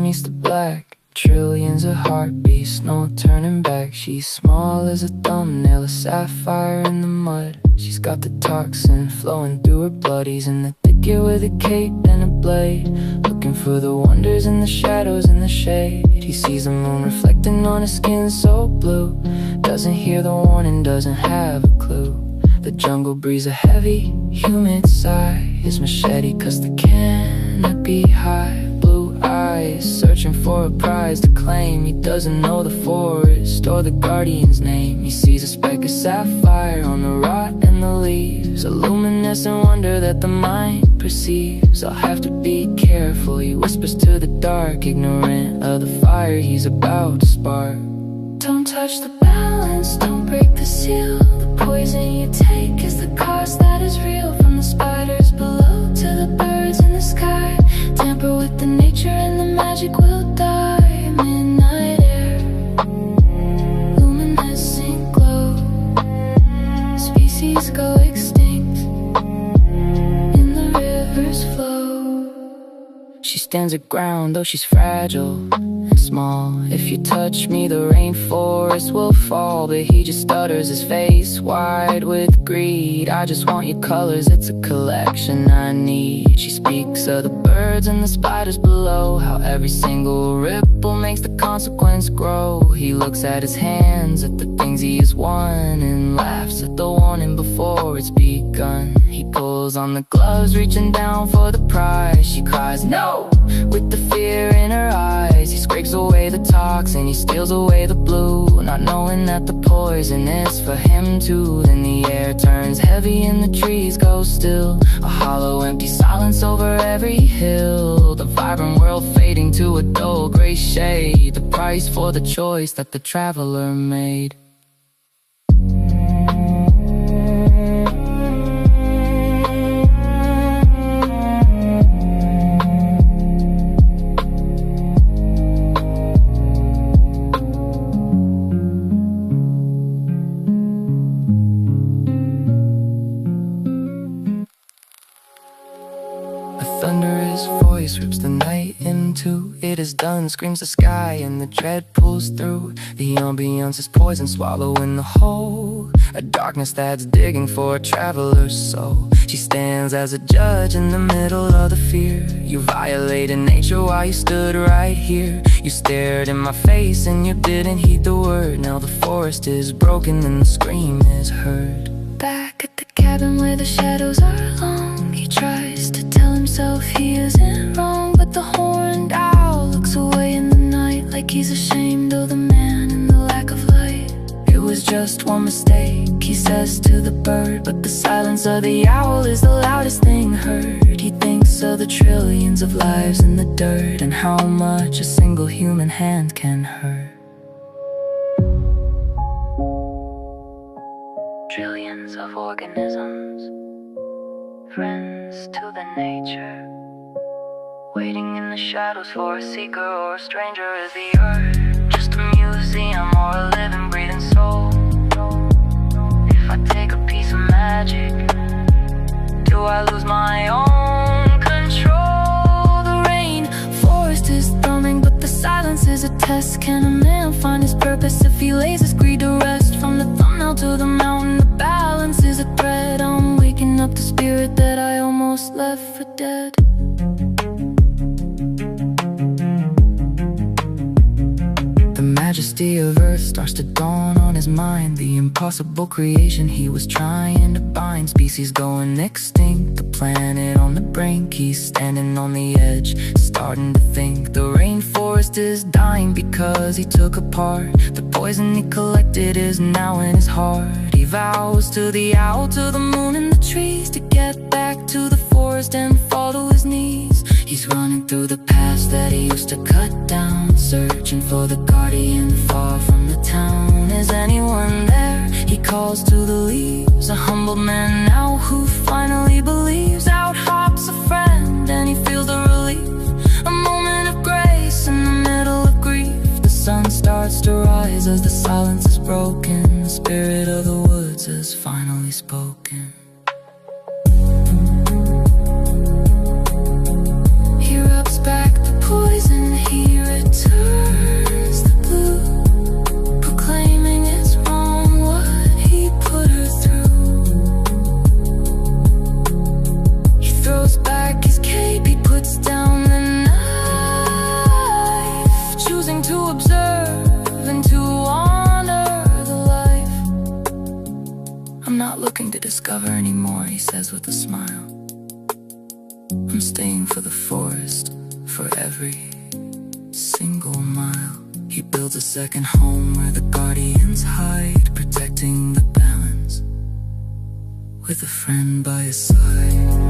meets the black. Trillions of heartbeats, no turning back. She's small as a thumbnail, a sapphire in the mud. She's got the toxin flowing through her blood. He's in the thicket with a cape and a blade, looking for the wonders in the shadows and the shade. He sees the moon reflecting on his skin so blue. Doesn't hear the warning, doesn't have a clue. The jungle breathes a heavy, humid sigh. His machete cuts the canopy high. Blue eyes, searching for a prize to claim. He doesn't know the forest or the guardian's name. He sees a speck of sapphire on the rot and the leaves, a luminescent wonder that the mind perceives. I'll have to be careful, he whispers to the dark, ignorant of the fire he's about to spark. Don't touch the balance, don't break the seal. The poison you take is the cost that is real. From the spiders below to the birds in the sky, tamper with the nature and the magic will die. Midnight air, luminescent glow. Species go extinct in the river's flow. She stands her ground though she's fragile and small. If you touch me, the rainforest will fall. But he just stutters, his face wide with greed. I just want your colors, it's a collection I need. She speaks of the birds and the spiders below, how every single ripple makes the consequence grow. He looks at his hands, at the things he has won, and laughs at the warning before it's begun. He pulls on the gloves, reaching down for the prize. She cries no, with the fear in her eyes. He scrapes away the toxin, he steals away the blue, not knowing that the poison is for him too. Then the air turns heavy and the trees go still, a hollow empty silence over every hill. The vibrant world fading to a dull gray shade, the price for the choice that the traveler made. Thunderous voice rips the night in two. It is done, screams the sky, and the dread pulls through. The ambiance is poison, swallowing the whole, a darkness that's digging for a traveler's soul. She stands as a judge in the middle of the fear. You violated nature while you stood right here. You stared in my face and you didn't heed the word. Now the forest is broken and the scream is heard. Back at the cabin where the shadows are long, he tries to tell himself he isn't wrong, but the horned owl looks away in the night, like he's ashamed of the man and the lack of light. It was just one mistake, he says to the bird, but the silence of the owl is the loudest thing heard. He thinks of the trillions of lives in the dirt, and how much a single human hand can hurt. Trillions of organisms, friends to the nature, waiting in the shadows for a seeker or a stranger. Is the earth just a museum or a living, breathing soul? If I take a piece of magic, do I lose my own control? The rainforest is thrumming, but the silence is a test. Can a man find his purpose if he lays his greed to rest? From the thumbnail to the mountain, the balance is a thread. I'm waking up the spirit that I almost left for dead. The majesty of earth starts to dawn on his mind. The impossible creation he was trying to bind. Species going extinct, the planet on the brink. He's standing on the edge, starting to think. The rainforest is dying because he took apart. The poison he collected is now in his heart. He vows to the owl, to the moon and the trees, to get back to the forest and fall to his knees. He's running through the paths that he used to cut down, searching for the guardian far from the town. Is anyone there? He calls to the leaves, a humble man now who finally believes. Out hops a friend and he feels the relief, a moment of grace in the middle of grief. The sun starts to rise as the silence is broken. The spirit of the woods has finally spoken. He rubs back the poison, he discover anymore, he says with a smile. I'm staying for the forest, for every single mile. He builds a second home where the guardians hide, protecting the balance with a friend by his side.